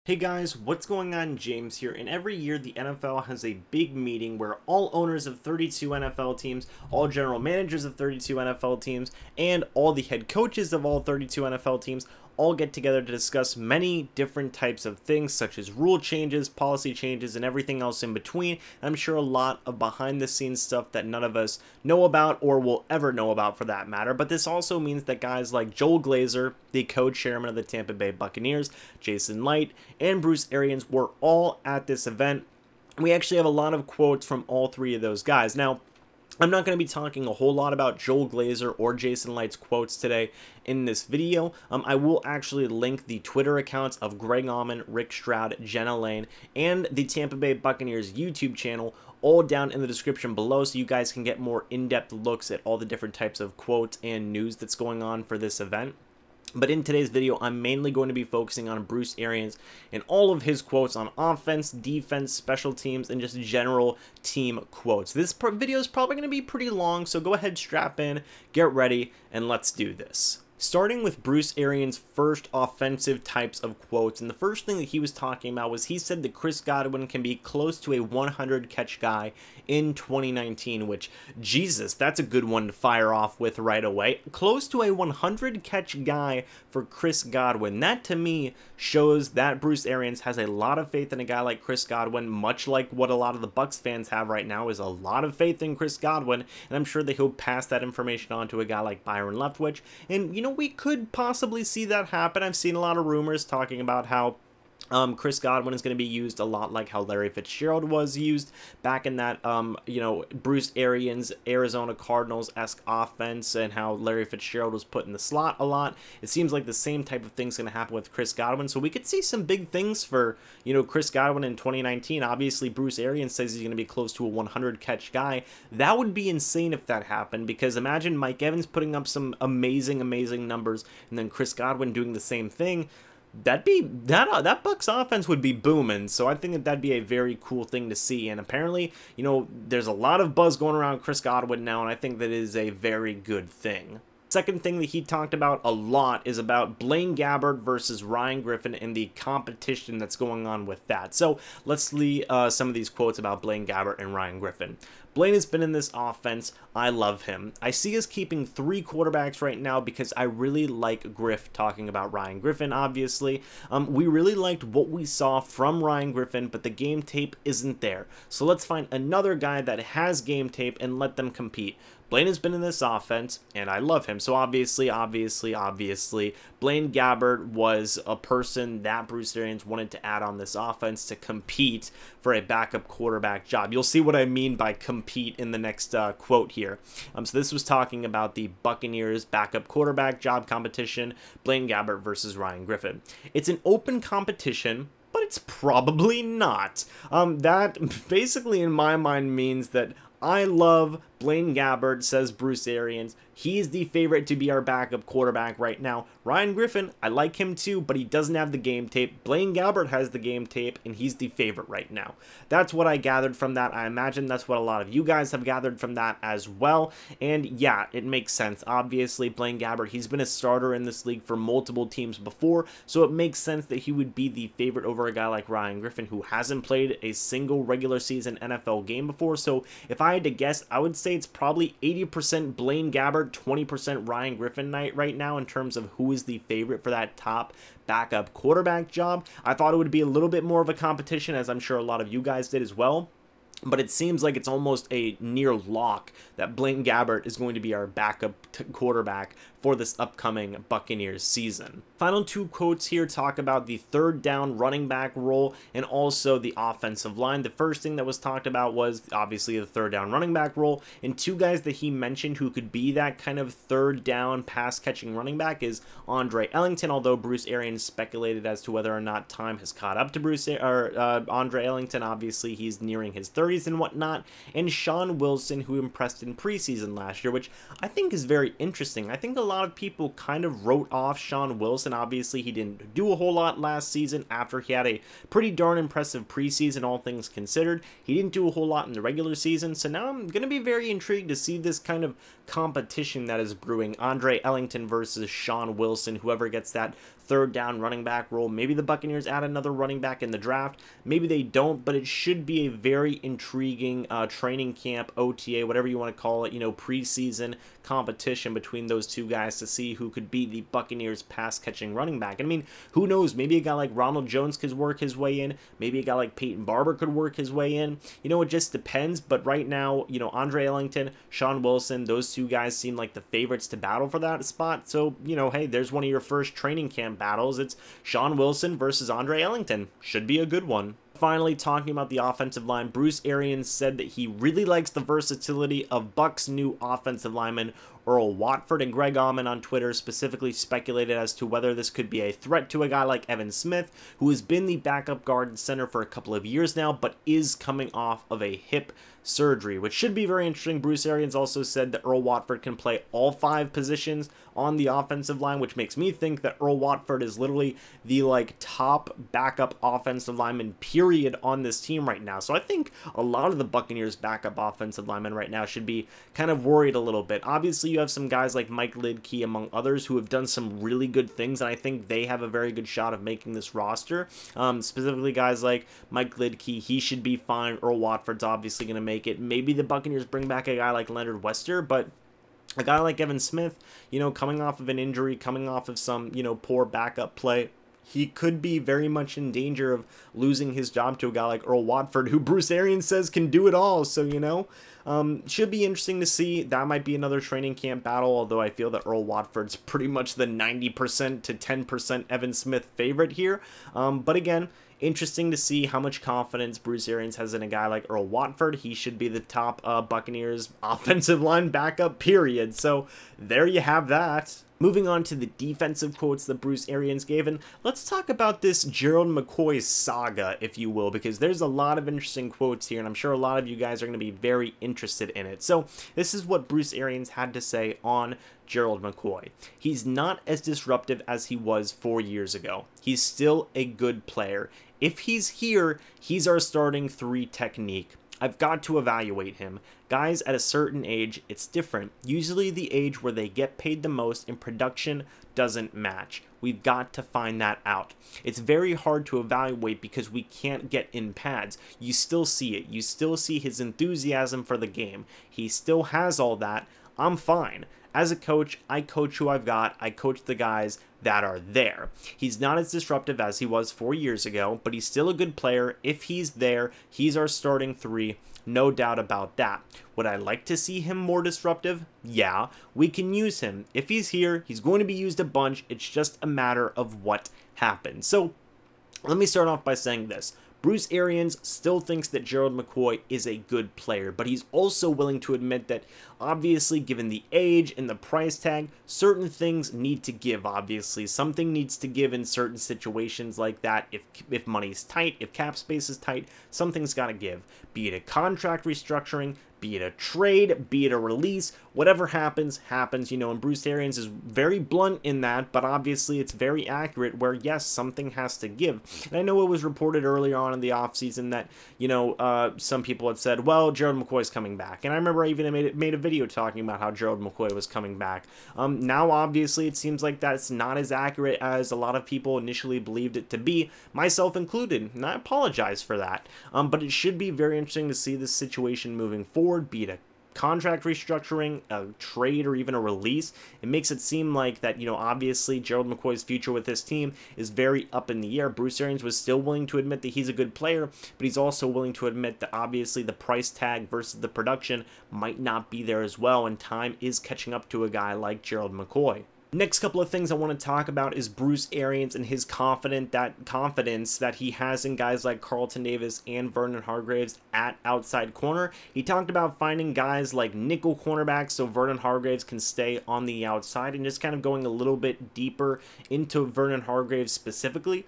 Hey guys, what's going on? James here, and every year the NFL has a big meeting where all owners of 32 NFL teams, all general managers of 32 NFL teams, and all the head coaches of all 32 NFL teams all get together to discuss many different types of things such as rule changes, policy changes, and everything else in between. I'm sure a lot of behind the scenes stuff that none of us know about or will ever know about for that matter. But this also means that guys like Joel Glazer, the co-chairman of the Tampa Bay Buccaneers, Jason Licht, and Bruce Arians were all at this event. We actually have a lot of quotes from all three of those guys. Now, I'm not going to be talking a whole lot about Joel Glazer or Jason Licht's quotes today in this video. I will actually link the Twitter accounts of Greg Auman, Rick Stroud, Jenna Lane, and the Tampa Bay Buccaneers YouTube channel all down in the description below so you guys can get more in-depth looks at all the different types of quotes and news that's going on for this event. But in today's video, I'm mainly going to be focusing on Bruce Arians and all of his quotes on offense, defense, special teams, and just general team quotes. This video is probably going to be pretty long, so go ahead, strap in, get ready, and let's do this. Starting with Bruce Arians' first offensive types of quotes, and the first thing that he was talking about was he said that Chris Godwin can be close to a 100 catch guy in 2019, which, Jesus, that's a good one to fire off with right away. Close to a 100 catch guy for Chris Godwin. That to me shows that Bruce Arians has a lot of faith in a guy like Chris Godwin, much like what a lot of the Bucs fans have right now is a lot of faith in Chris Godwin, and I'm sure that he'll pass that information on to a guy like Byron Leftwich. And you know, we could possibly see that happen. I've seen a lot of rumors talking about how Chris Godwin is going to be used a lot like how Larry Fitzgerald was used back in that, Bruce Arians Arizona Cardinals-esque offense, and how Larry Fitzgerald was put in the slot a lot. It seems like the same type of thing's going to happen with Chris Godwin, so we could see some big things for, Chris Godwin in 2019. Obviously, Bruce Arians says he's going to be close to a 100-catch guy. That would be insane if that happened, because imagine Mike Evans putting up some amazing numbers, and then Chris Godwin doing the same thing. That Bucs offense would be booming, so I think that'd be a very cool thing to see. And apparently, there's a lot of buzz going around Chris Godwin now, and I think that is a very good thing. Second thing that he talked about a lot is about Blaine Gabbert versus Ryan Griffin and the competition that's going on with that. So let's see some of these quotes about Blaine Gabbert and Ryan Griffin. Blaine has been in this offense. I love him. I see us keeping 3 quarterbacks right now because I really like Griff, talking about Ryan Griffin, obviously. We really liked what we saw from Ryan Griffin, but the game tape isn't there. So let's find another guy that has game tape and let them compete. Blaine has been in this offense, and I love him. So obviously, Blaine Gabbert was a person that Bruce Arians wanted to add on this offense to compete for a backup quarterback job. You'll see what I mean by compete in the next quote here. So this was talking about the Buccaneers backup quarterback job competition, Blaine Gabbert versus Ryan Griffin. It's an open competition, but it's probably not. That basically in my mind means that I love Blaine Gabbert, says Bruce Arians. He's the favorite to be our backup quarterback right now. Ryan Griffin, I like him too, but he doesn't have the game tape. Blaine Gabbert has the game tape, and he's the favorite right now. That's what I gathered from that. I imagine that's what a lot of you guys have gathered from that as well. And yeah, it makes sense. Obviously, Blaine Gabbert, he's been a starter in this league for multiple teams before, so it makes sense that he would be the favorite over a guy like Ryan Griffin, who hasn't played a single regular season NFL game before. So if I had to guess, I would say it's probably 80% Blaine Gabbert, 20% Ryan Griffin night right now in terms of who is the favorite for that top backup quarterback job. I thought it would be a little bit more of a competition, as I'm sure a lot of you guys did as well. But it seems like it's almost a near lock that Blaine Gabbert is going to be our backup quarterback for this upcoming Buccaneers season. Final 2 quotes here talk about the third down running back role and also the offensive line. The first thing that was talked about was obviously the third down running back role, and 2 guys that he mentioned who could be that kind of third down pass catching running back is Andre Ellington, although Bruce Arians speculated as to whether or not time has caught up to Andre Ellington. Obviously, he's nearing his third carries and whatnot, and Sean Wilson, who impressed in preseason last year, which I think is very interesting. I think a lot of people kind of wrote off Sean Wilson. Obviously, he didn't do a whole lot last season after he had a pretty darn impressive preseason, all things considered. He didn't do a whole lot in the regular season, so now I'm going to be very intrigued to see this kind of competition that is brewing. Andre Ellington versus Sean Wilson, whoever gets that third down running back role. Maybe the Buccaneers add another running back in the draft. Maybe they don't, but it should be a very intriguing training camp, OTA, whatever you want to call it, preseason competition between those two guys to see who could be the Buccaneers pass-catching running back. And I mean, who knows? Maybe a guy like Ronald Jones could work his way in. Maybe a guy like Peyton Barber could work his way in. It just depends. But right now, Andre Ellington, Sean Wilson, those two guys seem like the favorites to battle for that spot. So, hey, there's one of your first training camp battles. It's Sean Wilson versus Andre Ellington. Should be a good one. Finally, talking about the offensive line, Bruce Arians said that he really likes the versatility of Bucs' new offensive lineman Earl Watford, and Greg Auman on Twitter specifically speculated as to whether this could be a threat to a guy like Evan Smith, who has been the backup guard and center for a couple of years now, but is coming off of a hip surgery, which should be very interesting. Bruce Arians also said that Earl Watford can play all 5 positions on the offensive line, which makes me think that Earl Watford is literally the top backup offensive lineman period on this team right now. So I think a lot of the Buccaneers backup offensive linemen right now should be kind of worried a little bit. Obviously, you have some guys like Mike Lidkey, among others, who have done some really good things, and I think they have a very good shot of making this roster. Specifically, guys like Mike Lidkey, he should be fine. Earl Watford's obviously going to make it. Maybe the Buccaneers bring back a guy like Leonard Wester, but a guy like Evan Smith, coming off of an injury, coming off of some, poor backup play, he could be very much in danger of losing his job to a guy like Earl Watford, who Bruce Arians says can do it all. So, should be interesting to see. That might be another training camp battle, although I feel that Earl Watford's pretty much the 90% to 10% Evan Smith favorite here. But again, interesting to see how much confidence Bruce Arians has in a guy like Earl Watford. He should be the top Buccaneers offensive line backup, period. So there you have that. Moving on to the defensive quotes that Bruce Arians gave, and let's talk about this Gerald McCoy saga, if you will, because there's a lot of interesting quotes here, and I'm sure a lot of you guys are going to be very interested in it. So this is what Bruce Arians had to say on Gerald McCoy. He's not as disruptive as he was 4 years ago. He's still a good player. If he's here, he's our starting 3 technique. I've got to evaluate him. Guys at a certain age, it's different. Usually the age where they get paid the most and production doesn't match. We've got to find that out. It's very hard to evaluate because we can't get in pads. You still see it. You still see his enthusiasm for the game. He still has all that. I'm fine. As a coach, I coach who I've got. I coach the guys that are there. He's not as disruptive as he was 4 years ago, but he's still a good player. If he's there, he's our starting 3. No doubt about that. Would I like to see him more disruptive? Yeah, we can use him. If he's here, he's going to be used a bunch. It's just a matter of what happens. So let me start off by saying this. Bruce Arians still thinks that Gerald McCoy is a good player, but he's also willing to admit that, obviously, given the age and the price tag, certain things need to give, obviously. Something needs to give in certain situations like that. If money's tight, if cap space is tight, something's got to give. Be it a contract restructuring, be it a trade, be it a release, whatever happens, happens, and Bruce Arians is very blunt in that, but obviously it's very accurate where, yes, something has to give. And I know it was reported earlier on in the offseason that, some people had said, well, Gerald McCoy's coming back. And I remember I even made a video talking about how Gerald McCoy was coming back. Now, obviously, it seems like that's not as accurate as a lot of people initially believed it to be, myself included, and I apologize for that. But it should be very interesting to see this situation moving forward, be it a contract restructuring, a trade, or even a release. It makes it seem like that, obviously Gerald McCoy's future with this team is very up in the air. Bruce Arians was still willing to admit that he's a good player, but he's also willing to admit that obviously the price tag versus the production might not be there as well, and time is catching up to a guy like Gerald McCoy. Next couple of things I want to talk about is Bruce Arians and his confidence that he has in guys like Carlton Davis and Vernon Hargreaves at outside corner. He talked about finding guys like nickel cornerbacks so Vernon Hargreaves can stay on the outside, and just kind of going a little bit deeper into Vernon Hargreaves specifically.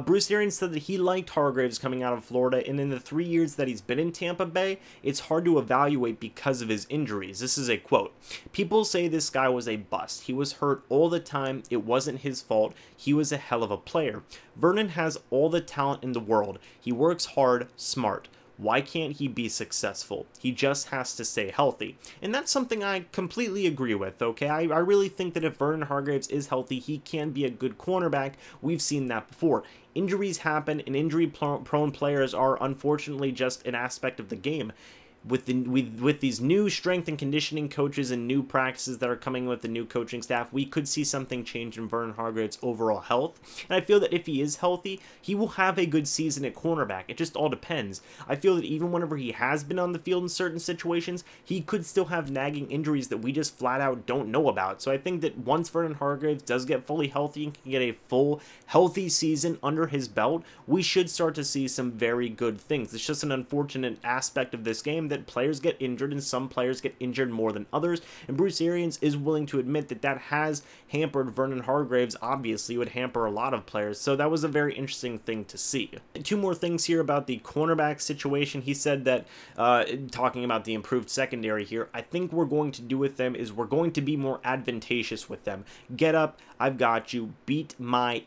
Bruce Arians said that he liked Hargreaves coming out of Florida, and in the 3 years that he's been in Tampa Bay, it's hard to evaluate because of his injuries. This is a quote. "People say this guy was a bust. He was hurt all the time. It wasn't his fault. He was a hell of a player. Vernon has all the talent in the world. He works hard, smart. Why can't he be successful? He just has to stay healthy." And that's something I completely agree with, okay? I really think that if Vernon Hargreaves is healthy, he can be a good cornerback. We've seen that before. Injuries happen, and injury-prone players are unfortunately just an aspect of the game. With these new strength and conditioning coaches and new practices that are coming with the new coaching staff, we could see something change in Vernon Hargreaves' overall health. And I feel that if he is healthy, he will have a good season at cornerback. It just all depends. I feel that even whenever he has been on the field in certain situations, he could still have nagging injuries that we just flat out don't know about. So I think that once Vernon Hargreaves does get fully healthy and can get a full healthy season under his belt, we should start to see some very good things. It's just an unfortunate aspect of this game that players get injured, and some players get injured more than others, and Bruce Arians is willing to admit that that has hampered Vernon Hargreaves. Obviously, it would hamper a lot of players, so that was a very interesting thing to see. Two more things here about the cornerback situation. He said that, talking about the improved secondary here, I think we're going to do with them is we're going to be more advantageous with them. Get up, I've got you, beat my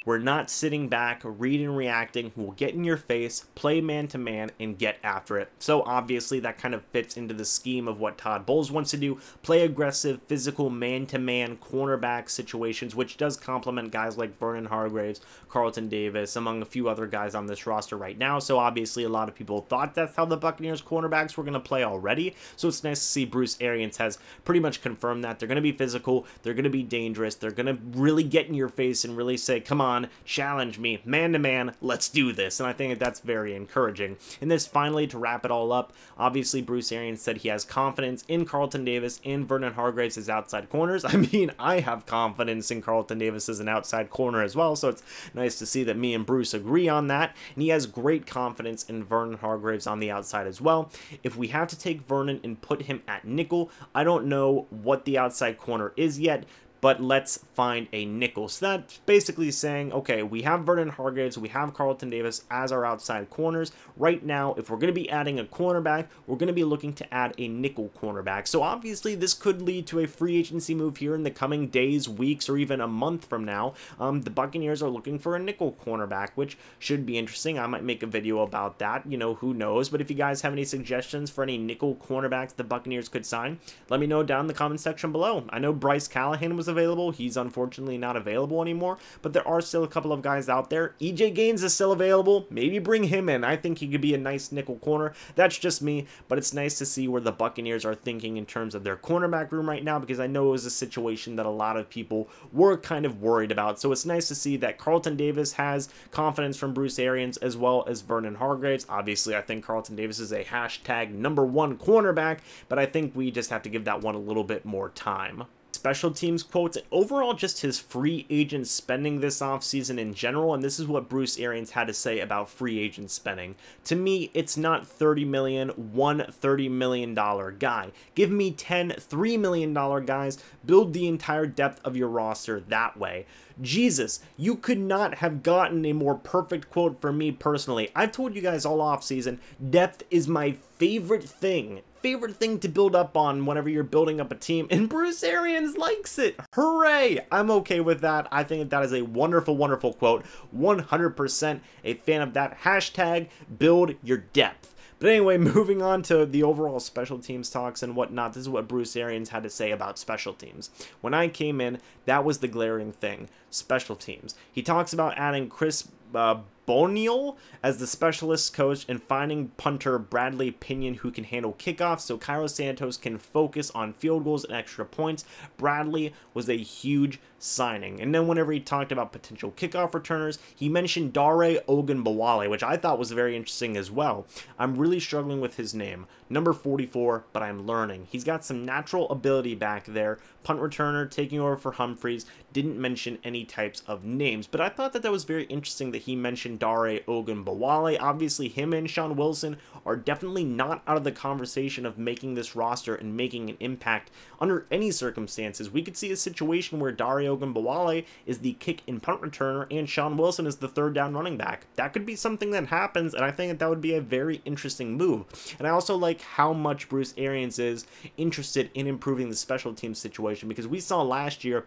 We're not sitting back, reading and reacting. We'll get in your face, play man-to-man, and get after it. So obviously that kind of fits into the scheme of what Todd Bowles wants to do. Play aggressive, physical, man-to-man cornerback situations, which does complement guys like Vernon Hargreaves, Carlton Davis, among a few other guys on this roster right now. So obviously a lot of people thought that's how the Buccaneers cornerbacks were going to play already. So it's nice to see Bruce Arians has pretty much confirmed that. They're going to be physical. They're going to be dangerous. They're going to really get in your face and really say, come on, challenge me, man-to-man, let's do this. And I think that's very encouraging. And this, finally, to wrap it all up, obviously Bruce Arians said he has confidence in Carlton Davis and Vernon Hargreaves as outside corners. I mean, I have confidence in Carlton Davis as an outside corner as well, so it's nice to see that me and Bruce agree on that. And he has great confidence in Vernon Hargreaves on the outside as well. If we have to take Vernon and put him at nickel, I don't know what the outside corner is yet, but let's find a nickel. So that's basically saying, okay, we have Vernon Hargreaves, we have Carlton Davis as our outside corners. Right now, if we're going to be adding a cornerback, we're going to be looking to add a nickel cornerback. So obviously, this could lead to a free agency move here in the coming days, weeks, or even a month from now. The Buccaneers are looking for a nickel cornerback, which should be interesting. I might make a video about that, you know, who knows. But if you guys have any suggestions for any nickel cornerbacks the Buccaneers could sign, let me know down in the comment section below. I know Bryce Callahan was available. He's unfortunately not available anymore, but there are still a couple of guys out there. EJ Gaines is still available. Maybe bring him in. I think he could be a nice nickel corner. That's just me, but it's nice to see where the Buccaneers are thinking in terms of their cornerback room right now, because I know it was a situation that a lot of people were kind of worried about. So it's nice to see that Carlton Davis has confidence from Bruce Arians as well as Vernon Hargreaves. Obviously, I think Carlton Davis is a hashtag #1 cornerback, but I think we just have to give that one a little bit more time. Special teams quotes, and overall just his free agent spending this offseason in general, and this is what Bruce Arians had to say about free agent spending. To me, it's not $30 million, one $30 million guy. Give me 10 $3 million guys, build the entire depth of your roster that way. Jesus, you could not have gotten a more perfect quote from me personally. I've told you guys all offseason, depth is my favorite thing to build up on whenever you're building up a team, and Bruce Arians likes it. Hooray! I'm okay with that. I think that is a wonderful, wonderful quote. 100% a fan of that. Hashtag build your depth. But anyway, moving on to the overall special teams talks and whatnot, this is what Bruce Arians had to say about special teams. When I came in, that was the glaring thing, special teams. He talks about adding Chris Boniel as the specialist coach and finding punter Bradley Pinion who can handle kickoffs so Cairo Santos can focus on field goals and extra points. Bradley was a huge signing. And then whenever he talked about potential kickoff returners, he mentioned Dare Ogunbowale, which I thought was very interesting as well. I'm really struggling with his name. Number 44, but I'm learning. He's got some natural ability back there. Punt returner taking over for Humphreys. Didn't mention any types of names, but I thought that was very interesting that he mentioned Dare Ogunbowale. Obviously, him and Sean Wilson are definitely not out of the conversation of making this roster and making an impact under any circumstances. We could see a situation where Dare Ogunbowale is the kick and punt returner and Sean Wilson is the third down running back. That could be something that happens, and I think that would be a very interesting move. And I also like how much Bruce Arians is interested in improving the special teams situation, because we saw last year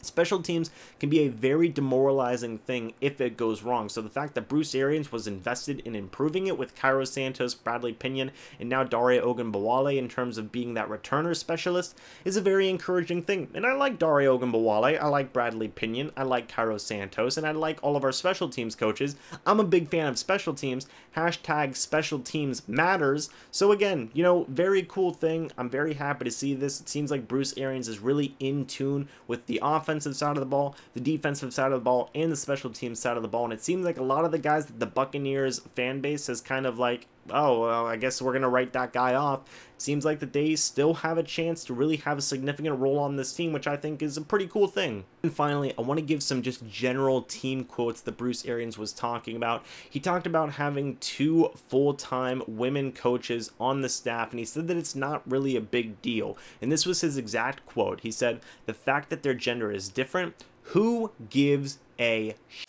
special teams can be a very demoralizing thing if it goes wrong. So the fact that Bruce Arians was invested in improving it with Cairo Santos, Bradley Pinion, and now Dare Ogunbowale in terms of being that returner specialist is a very encouraging thing. And I like Dare Ogunbowale, I like Bradley Pinion, I like Cairo Santos, and I like all of our special teams coaches. I'm a big fan of special teams. Hashtag special teams matters. So again, you know, very cool thing. I'm very happy to see this. It seems like Bruce Arians is really in tune with the offensive side of the ball, the defensive side of the ball, and the special teams side of the ball. And it seems like a lot of the guys that the Buccaneers fan base has kind of like, oh, well, I guess we're going to write that guy off. It seems like that they still have a chance to really have a significant role on this team, which I think is a pretty cool thing. And finally, I want to give some just general team quotes that Bruce Arians was talking about. He talked about having 2 full-time women coaches on the staff, and he said that it's not really a big deal. And this was his exact quote. He said, "The fact that their gender is different, who gives a shit?"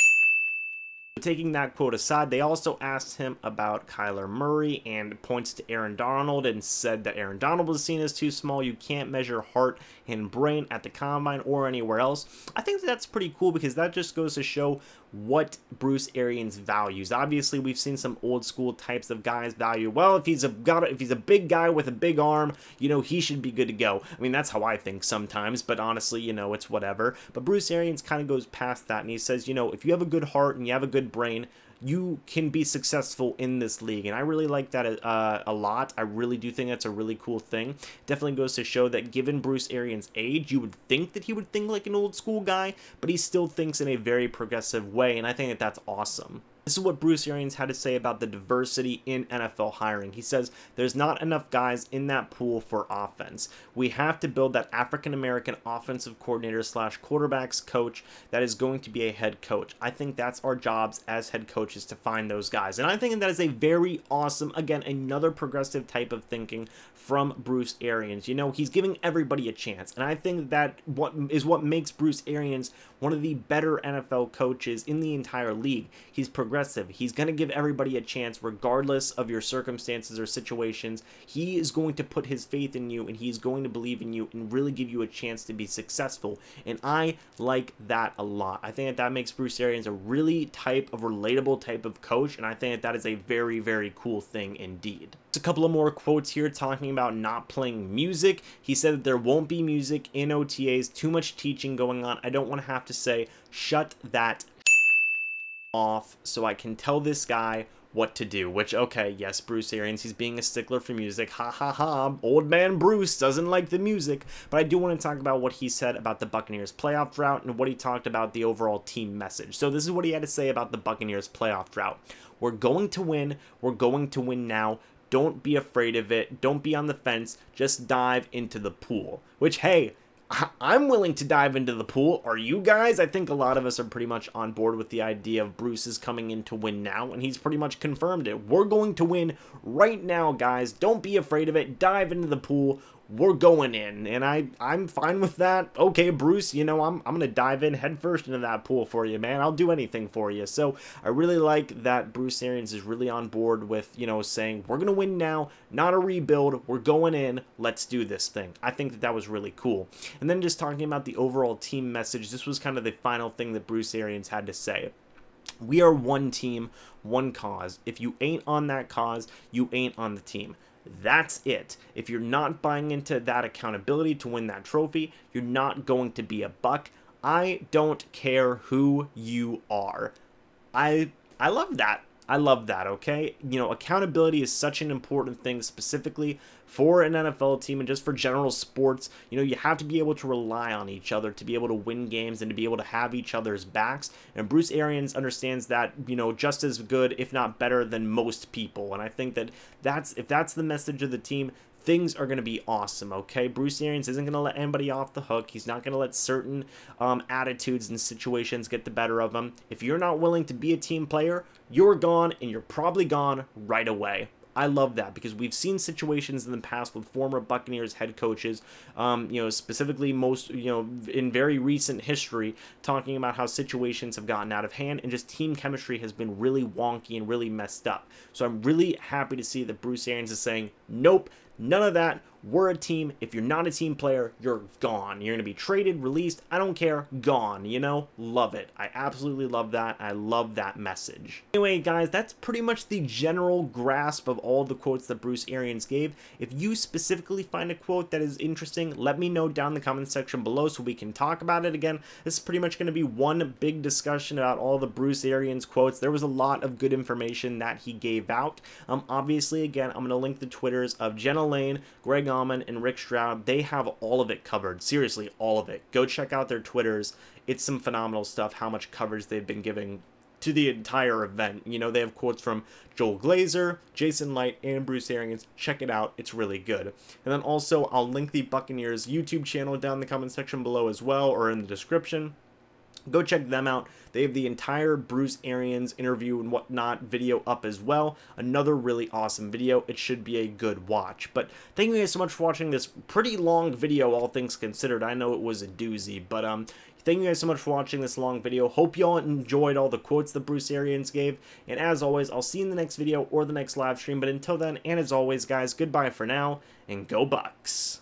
Taking that quote aside, they also asked him about Kyler Murray and points to Aaron Donald and said that Aaron Donald was seen as too small. You can't measure heart and brain at the combine or anywhere else. I think that's pretty cool because that just goes to show what Bruce Arians values. Obviously, we've seen some old school types of guys value, well, if he's a big guy with a big arm, you know, he should be good to go. I mean, that's how I think sometimes, but honestly, you know, it's whatever. But Bruce Arians kind of goes past that, and he says, you know, if you have a good heart and you have a good brain, you can be successful in this league. And I really like that a lot. I really do think that's a really cool thing. Definitely goes to show that given Bruce Arians' age, you would think that he would think like an old school guy, but he still thinks in a very progressive way, and I think that that's awesome. This is what Bruce Arians had to say about the diversity in NFL hiring. He says, there's not enough guys in that pool for offense. We have to build that African-American offensive coordinator / quarterbacks coach that is going to be a head coach. I think that's our jobs as head coaches to find those guys. And I think that is a very awesome, again, another progressive type of thinking from Bruce Arians. You know, he's giving everybody a chance. And I think that what makes Bruce Arians one of the better NFL coaches in the entire league. He's progressive. He's going to give everybody a chance regardless of your circumstances or situations. He is going to put his faith in you, and he's going to believe in you and really give you a chance to be successful. And I like that a lot. I think that makes Bruce Arians a really relatable type of coach, and I think that is a very, very cool thing indeed. Just a couple of more quotes here talking about not playing music. He said that there won't be music in OTAs, too much teaching going on. I don't want to have to say, shut that off so I can tell this guy what to do. Which, okay, yes, Bruce Arians, he's being a stickler for music. Ha ha ha. Old man Bruce doesn't like the music. But I do want to talk about what he said about the Buccaneers playoff drought and what he talked about the overall team message. So this is what he had to say about the Buccaneers playoff drought. We're going to win. We're going to win now. Don't be afraid of it. Don't be on the fence. Just dive into the pool. Which, hey, I'm willing to dive into the pool. Are you guys? I think a lot of us are pretty much on board with the idea of Bruce is coming in to win now, and he's pretty much confirmed it. We're going to win right now, guys. Don't be afraid of it. Dive into the pool. We're going in, and I'm fine with that. Okay, Bruce, you know, I'm going to dive in headfirst into that pool for you, man. I'll do anything for you. So I really like that Bruce Arians is really on board with, you know, saying we're going to win now, not a rebuild. We're going in. Let's do this thing. I think that was really cool. And then just talking about the overall team message, this was kind of the final thing that Bruce Arians had to say. We are one team, one cause. If you ain't on that cause, you ain't on the team. That's it. If you're not buying into that accountability to win that trophy, you're not going to be a Buck. I don't care who you are. I I love that. I love that, okay? You know, accountability is such an important thing, specifically for an NFL team and just for general sports. You know, you have to be able to rely on each other to be able to win games and to be able to have each other's backs. And Bruce Arians understands that, you know, just as good, if not better, than most people. And I think that if that's the message of the team, things are going to be awesome, okay? Bruce Arians isn't going to let anybody off the hook. He's not going to let certain attitudes and situations get the better of him. If you're not willing to be a team player, you're gone, and you're probably gone right away. I love that because we've seen situations in the past with former Buccaneers head coaches, you know, specifically in very recent history, talking about how situations have gotten out of hand and just team chemistry has been really wonky and really messed up. So I'm really happy to see that Bruce Arians is saying, nope, none of that. We're a team. If you're not a team player, you're gone. You're going to be traded, released. I don't care. Gone, you know? Love it. I absolutely love that. I love that message. Anyway, guys, that's pretty much the general grasp of all the quotes that Bruce Arians gave. If you specifically find a quote that is interesting, let me know down in the comments section below so we can talk about it again. This is pretty much going to be one big discussion about all the Bruce Arians quotes. There was a lot of good information that he gave out. Obviously, again, I'm going to link the Twitters of Jenna Lane, Greg Almond, and Rick Stroud. They have all of it covered. Seriously, all of it. Go check out their Twitters. It's some phenomenal stuff, how much coverage they've been giving to the entire event. You know, they have quotes from Joel Glazer, Jason Light, and Bruce Arians. Check it out. It's really good. And then also, I'll link the Buccaneers YouTube channel down in the comment section below as well, or in the description. Go check them out. They have the entire Bruce Arians interview and whatnot video up as well. Another really awesome video. It should be a good watch. But thank you guys so much for watching this pretty long video, all things considered. I know it was a doozy, but thank you guys so much for watching this long video. Hope y'all enjoyed all the quotes that Bruce Arians gave. And as always, I'll see you in the next video or the next live stream. But until then, and as always, guys, goodbye for now, and go Bucs.